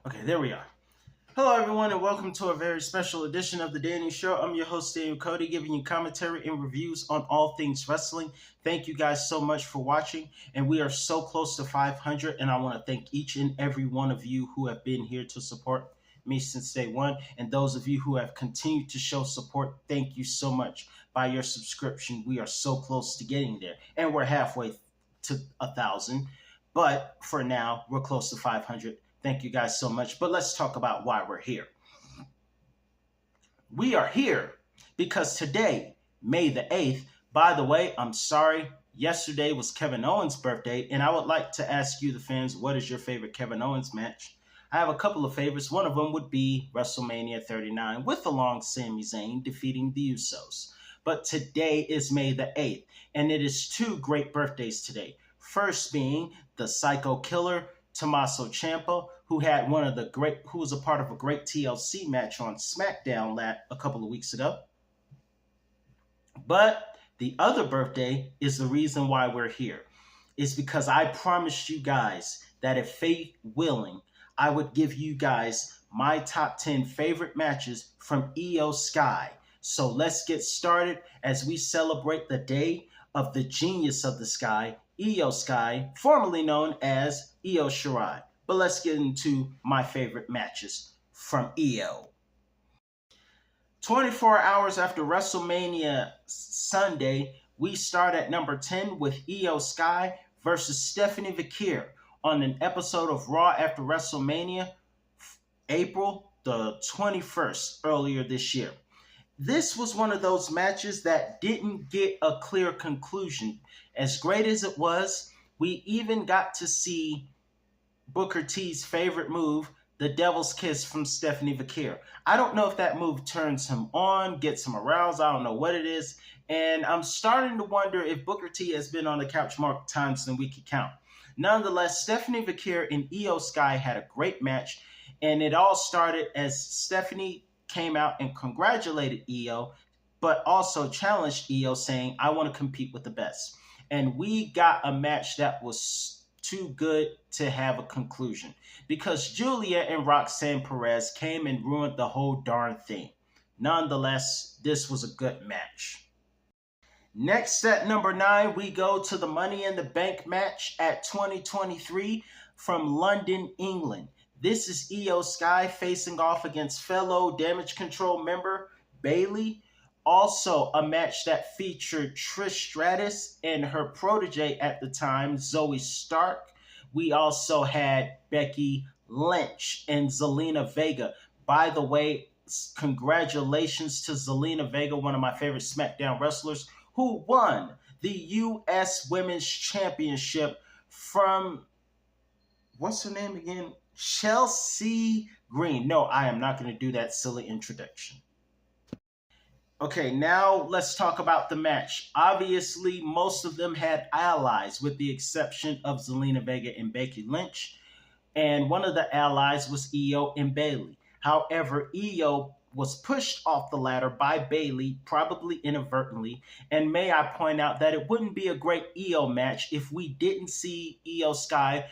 Okay, there we are. Hello, everyone, and welcome to a very special edition of The Danny Show. I'm your host, Daniel Cody, giving you commentary and reviews on all things wrestling. Thank you guys so much for watching, and we are so close to 500, and I want to thank each and every one of you who have been here to support me since day one, and those of you who have continued to show support, thank you so much. By your subscription, we are so close to getting there, and we're halfway to 1,000, but for now, we're close to 500. Thank you guys so much. But let's talk about why we're here. We are here because today, May the 8th, by the way, I'm sorry, yesterday was Kevin Owens' birthday, and I would like to ask you, the fans, what is your favorite Kevin Owens match? I have a couple of favorites. One of them would be WrestleMania 39 with along Sami Zayn defeating the Usos. But today is May the 8th, and it is two great birthdays today. First being the Psycho Killer, Tommaso Ciampa, who was a part of a great TLC match on SmackDown a couple of weeks ago. But the other birthday is the reason why we're here. It's because I promised you guys that if fate willing, I would give you guys my top 10 favorite matches from Iyo Sky. So let's get started as we celebrate the day of the genius of the sky, Iyo Sky, formerly known as Iyo Shirai. But let's get into my favorite matches from Iyo. 24 hours after WrestleMania Sunday, we start at number 10 with Iyo Sky versus Stephanie Vaquer on an episode of Raw after WrestleMania, April the 21st, earlier this year. This was one of those matches that didn't get a clear conclusion. As great as it was, we even got to see Booker T's favorite move, the Devil's Kiss from Stephanie Vaquer. I don't know if that move turns him on, gets him aroused. I don't know what it is. And I'm starting to wonder if Booker T has been on the couch more times than we could count. Nonetheless, Stephanie Vaquer and Iyo Sky had a great match. And it all started as Stephanie came out and congratulated Iyo, but also challenged Iyo, saying, I want to compete with the best. And we got a match that was too good to have a conclusion because Julia and Roxanne Perez came and ruined the whole darn thing. Nonetheless, this was a good match. Next at number 9, we go to the Money in the Bank match at 2023 from London, England. This is Iyo Sky facing off against fellow Damage Control member Bayley. Also a match that featured Trish Stratus and her protege at the time, Zoe Stark. We also had Becky Lynch and Zelina Vega. By the way, congratulations to Zelina Vega, one of my favorite SmackDown wrestlers, who won the U.S. Women's Championship from, what's her name again? Chelsea Green. No, I am not going to do that silly introduction. Okay, now let's talk about the match. Obviously, most of them had allies, with the exception of Zelina Vega and Becky Lynch. And one of the allies was Iyo and Bayley. However, Iyo was pushed off the ladder by Bayley, probably inadvertently. And may I point out that it wouldn't be a great Iyo match if we didn't see Iyo Sky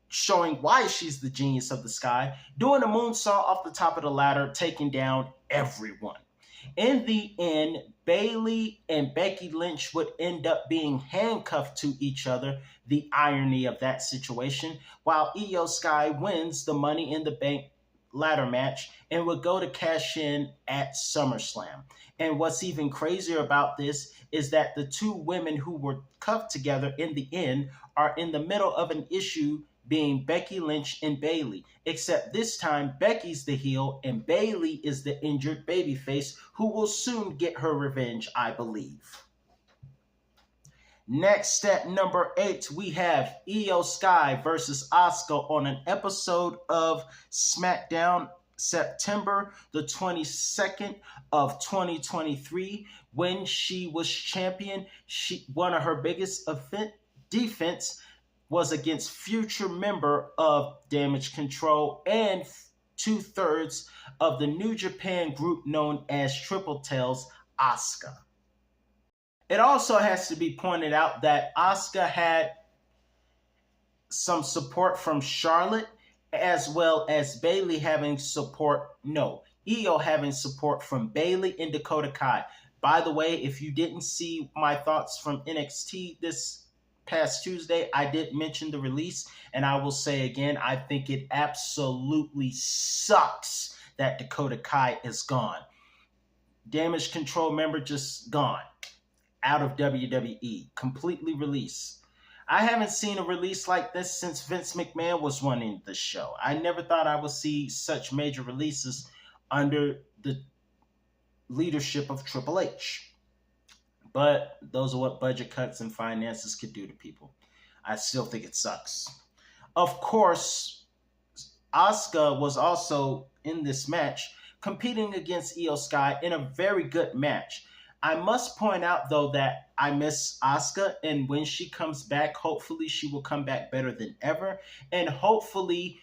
showing why she's the genius of the sky, doing a moonsault off the top of the ladder, taking down everyone. In the end, Bayley and Becky Lynch would end up being handcuffed to each other, the irony of that situation, while Iyo Sky wins the Money in the Bank ladder match and would go to cash in at SummerSlam. And what's even crazier about this is that the two women who were cuffed together in the end are in the middle of an issue, being Becky Lynch and Bayley, except this time Becky's the heel and Bayley is the injured babyface who will soon get her revenge, I believe. Next at number 8, we have Iyo Sky versus Asuka on an episode of SmackDown September the 22nd of 2023. When she was champion, one of her biggest defense was against future member of Damage Control and 2/3 of the New Japan group known as Triple Tails, Asuka. It also has to be pointed out that Asuka had some support from Charlotte as well as Bailey having support. No, Iyo having support from Bailey and Dakota Kai. By the way, if you didn't see my thoughts from NXT this past Tuesday, I did mention the release, and I will say again, I think it absolutely sucks that Dakota Kai is gone. Damage Control member just gone out of WWE, completely released. I haven't seen a release like this since Vince McMahon was running the show. I never thought I would see such major releases under the leadership of Triple H. But those are what budget cuts and finances could do to people. I still think it sucks. Of course, Asuka was also in this match, competing against Iyo Sky in a very good match. I must point out, though, that I miss Asuka, and when she comes back, hopefully she will come back better than ever. And hopefully,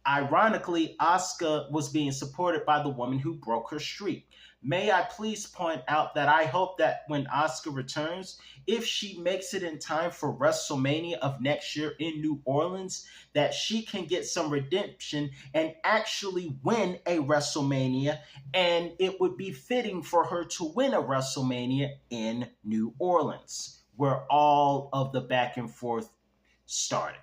ironically, Asuka was being supported by the woman who broke her streak. May I please point out that I hope that when Asuka returns, if she makes it in time for WrestleMania of next year in New Orleans, that she can get some redemption and actually win a WrestleMania, and it would be fitting for her to win a WrestleMania in New Orleans, where all of the back and forth started.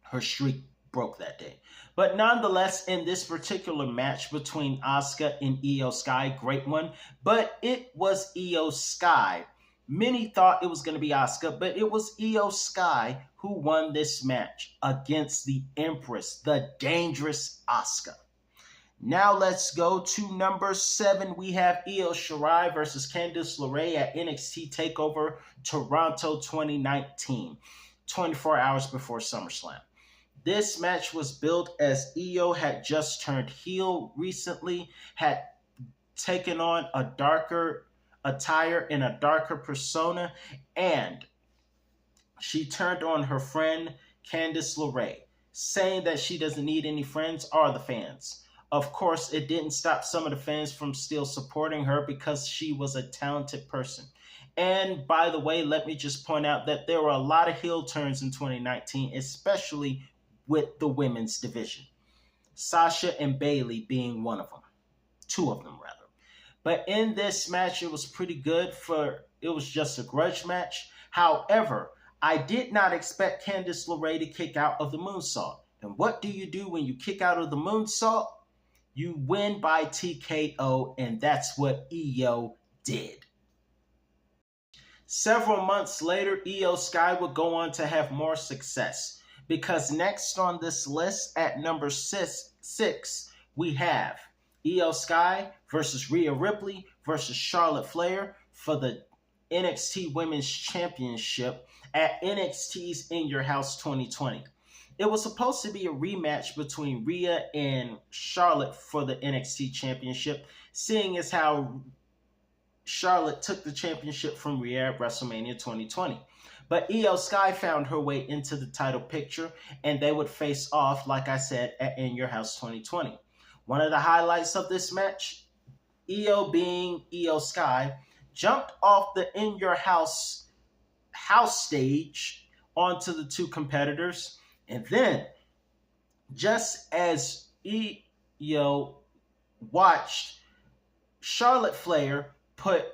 Her streak broke that day. But nonetheless, in this particular match between Asuka and Iyo Sky, great one, but it was Iyo Sky. Many thought it was going to be Asuka, but it was Iyo Sky who won this match against the Empress, the dangerous Asuka. Now let's go to number 7. We have Iyo Shirai versus Candice LeRae at NXT TakeOver Toronto 2019, 24 hours before SummerSlam. This match was built as Iyo had just turned heel recently, had taken on a darker attire and a darker persona, and she turned on her friend Candice LeRae, saying that she doesn't need any friends or the fans. Of course, it didn't stop some of the fans from still supporting her because she was a talented person. And by the way, let me just point out that there were a lot of heel turns in 2019, especially with the women's division. Sasha and Bailey being one of them. 2 of them, rather. But in this match, it was pretty good. It was just a grudge match. However, I did not expect Candice LeRae to kick out of the moonsault. And what do you do when you kick out of the moonsault? You win by TKO, and that's what Iyo did. Several months later, Iyo Sky would go on to have more success, because next on this list at number 6, we have Iyo Sky versus Rhea Ripley versus Charlotte Flair for the NXT Women's Championship at NXT's In Your House 2020. It was supposed to be a rematch between Rhea and Charlotte for the NXT Championship, seeing as how Charlotte took the championship from Rhea at WrestleMania 2020. But Iyo Sky found her way into the title picture, and they would face off, like I said, at In Your House 2020. One of the highlights of this match, Iyo, being Iyo Sky, jumped off the In Your House stage onto the 2 competitors, and then, just as Iyo watched Charlotte Flair put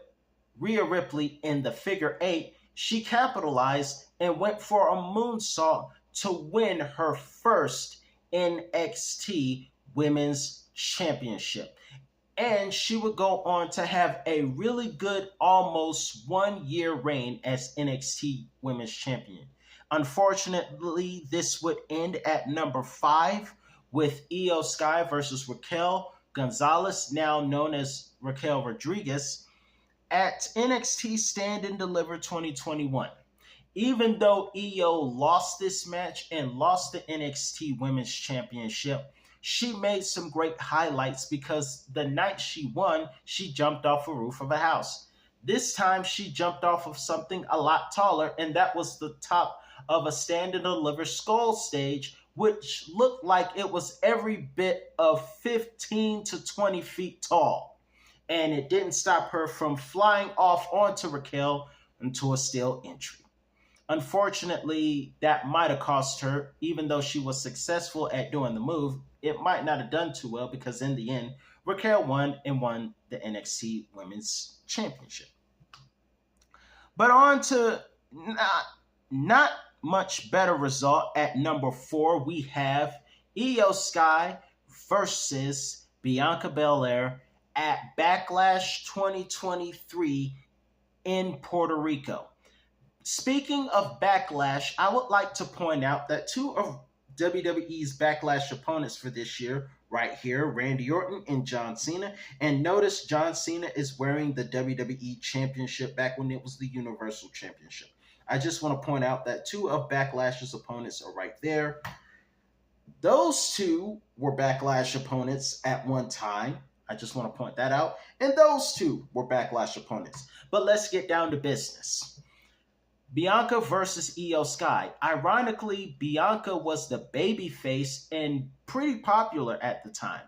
Rhea Ripley in the figure 8, she capitalized and went for a moonsault to win her first NXT Women's Championship. And she would go on to have a really good almost 1-year reign as NXT Women's Champion. Unfortunately, this would end at number 5 with Iyo Sky versus Raquel Gonzalez, now known as Raquel Rodriguez, at NXT Stand and Deliver 2021. Even though Iyo lost this match and lost the NXT Women's Championship, she made some great highlights because the night she won, she jumped off the roof of a house. This time she jumped off of something a lot taller, and that was the top of a Stand and Deliver skull stage, which looked like it was every bit of 15 to 20 feet tall. And it didn't stop her from flying off onto Raquel into a steel entry. Unfortunately, that might have cost her, even though she was successful at doing the move. It might not have done too well because in the end, Raquel won the NXT Women's Championship. But on to not much better result at number 4. We have Iyo Sky versus Bianca Belair at Backlash 2023 in Puerto Rico. Speaking of Backlash, I would like to point out that 2 of WWE's Backlash opponents for this year, right here, Randy Orton and John Cena. And notice John Cena is wearing the WWE Championship back when it was the Universal Championship. I just want to point out that 2 of Backlash's opponents are right there. Those 2 were Backlash opponents at one time. I just want to point that out. And those 2 were Backlash opponents. But let's get down to business. Bianca versus Iyo Sky. Ironically, Bianca was the babyface and pretty popular at the time.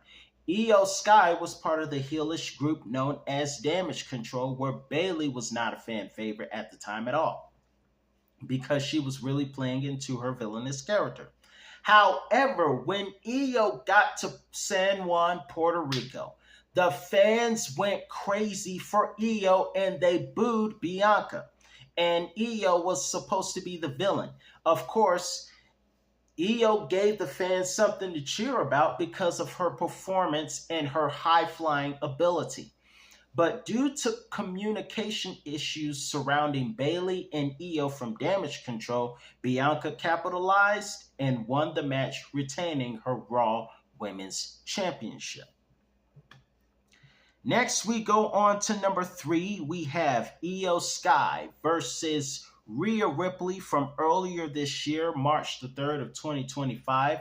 Iyo Sky was part of the heelish group known as Damage Control, where Bayley was not a fan favorite at the time at all, because she was really playing into her villainous character. However, when Iyo got to San Juan, Puerto Rico, the fans went crazy for Iyo and they booed Bianca. And Iyo was supposed to be the villain. Of course, Iyo gave the fans something to cheer about because of her performance and her high-flying ability. But due to communication issues surrounding Bayley and Iyo from Damage Control, Bianca capitalized and won the match, retaining her Raw Women's Championship. Next, we go on to number 3. We have Iyo Sky versus Rhea Ripley from earlier this year, March the 3rd of 2025,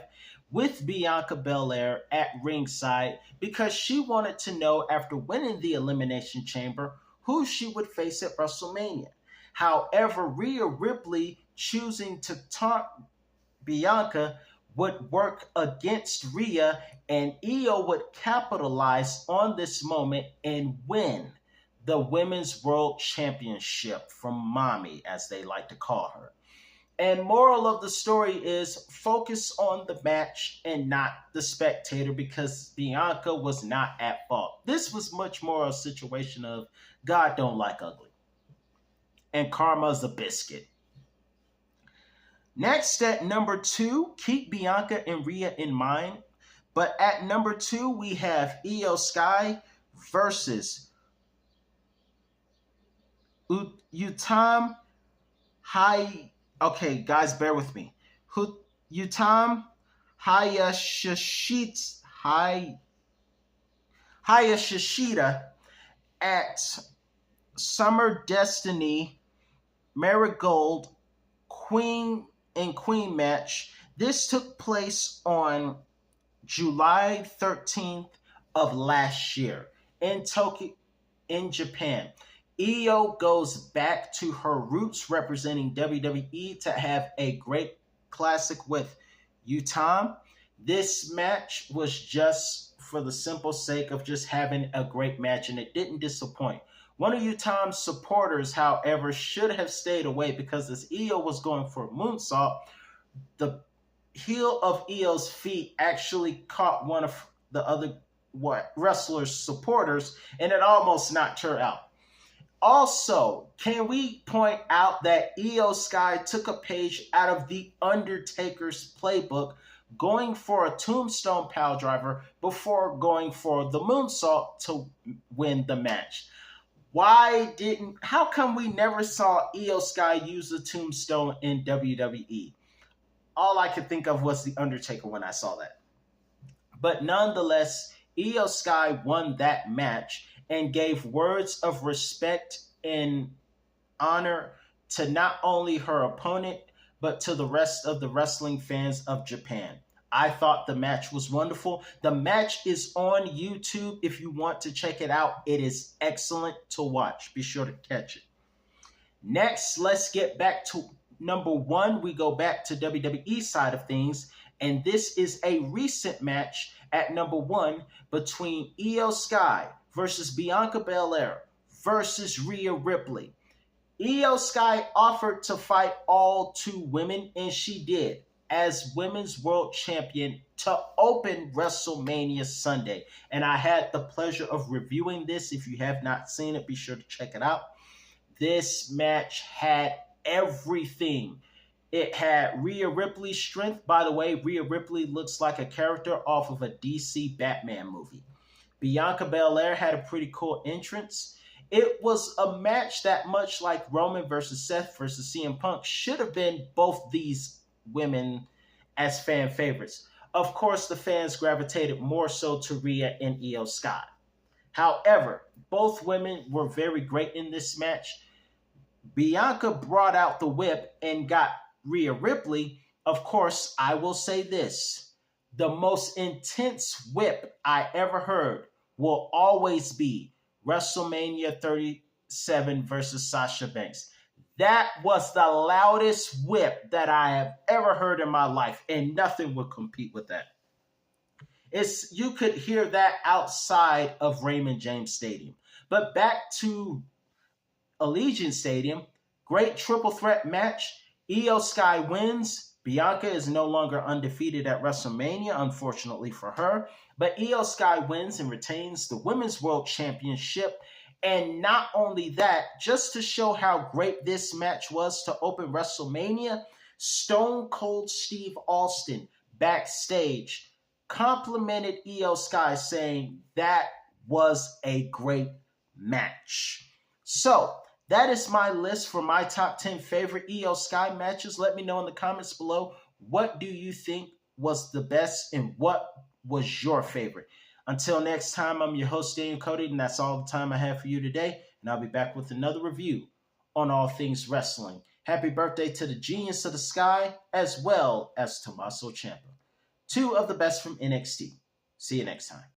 with Bianca Belair at ringside because she wanted to know, after winning the Elimination Chamber, who she would face at WrestleMania. However, Rhea Ripley choosing to taunt Bianca would work against Rhea, and Iyo would capitalize on this moment and win the Women's World Championship from Mommy, as they like to call her. And moral of the story is focus on the match and not the spectator, because Bianca was not at fault. This was much more a situation of God don't like ugly, and karma's a biscuit. Next, at number 2, keep Bianca and Rhea in mind. But at number 2, we have Iyo Sky versus Utam Hai. Okay, guys, bear with me. Utam Hayashishita at Summer Destiny Marigold Queen match. This took place on July 13th of last year in Tokyo, in Japan. Iyo goes back to her roots representing WWE to have a great classic with Utam. This match was just for the simple sake of just having a great match, and it didn't disappoint. One of Utam's supporters, however, should have stayed away because as Iyo was going for a moonsault, the heel of Iyo's feet actually caught one of the other wrestler's supporters, and it almost knocked her out. Also, can we point out that Iyo Sky took a page out of The Undertaker's playbook, going for a tombstone piledriver before going for the moonsault to win the match? How come we never saw Iyo Sky use a tombstone in WWE? All I could think of was The Undertaker when I saw that. But nonetheless, Iyo Sky won that match and gave words of respect and honor to not only her opponent, but to the rest of the wrestling fans of Japan. I thought the match was wonderful. The match is on YouTube if you want to check it out. It is excellent to watch. Be sure to catch it. Next, let's get back to number 1. We go back to WWE side of things, and this is a recent match at number 1 between Iyo Sky versus Bianca Belair versus Rhea Ripley. Iyo Sky offered to fight all two women, and she did, as Women's World Champion to open WrestleMania Sunday. And I had the pleasure of reviewing this. If you have not seen it, be sure to check it out. This match had everything. It had Rhea Ripley's strength. By the way, Rhea Ripley looks like a character off of a DC Batman movie. Bianca Belair had a pretty cool entrance. It was a match that, much like Roman versus Seth versus CM Punk, should have been both these women as fan favorites. Of course, the fans gravitated more so to Rhea and Iyo Sky. However, both women were very great in this match. Bianca brought out the whip and got Rhea Ripley. Of course, I will say this. The most intense whip I ever heard will always be WrestleMania 37 versus Sasha Banks. That was the loudest whip that I have ever heard in my life, and nothing would compete with that. You could hear that outside of Raymond James Stadium. But back to Allegiant Stadium, great triple threat match. Iyo Sky wins. Bianca is no longer undefeated at WrestleMania, unfortunately for her. But Iyo Sky wins and retains the Women's World Championship. And not only that, just to show how great this match was to open WrestleMania, Stone Cold Steve Austin backstage complimented Iyo Sky, saying that was a great match. So, that is my list for my top 10 favorite Iyo Sky matches. Let me know in the comments below, what do you think was the best and what was your favorite? Until next time, I'm your host, Daniel Cody, and that's all the time I have for you today. And I'll be back with another review on all things wrestling. Happy birthday to the Genius of the Sky, as well as Tommaso Ciampa, two of the best from NXT. See you next time.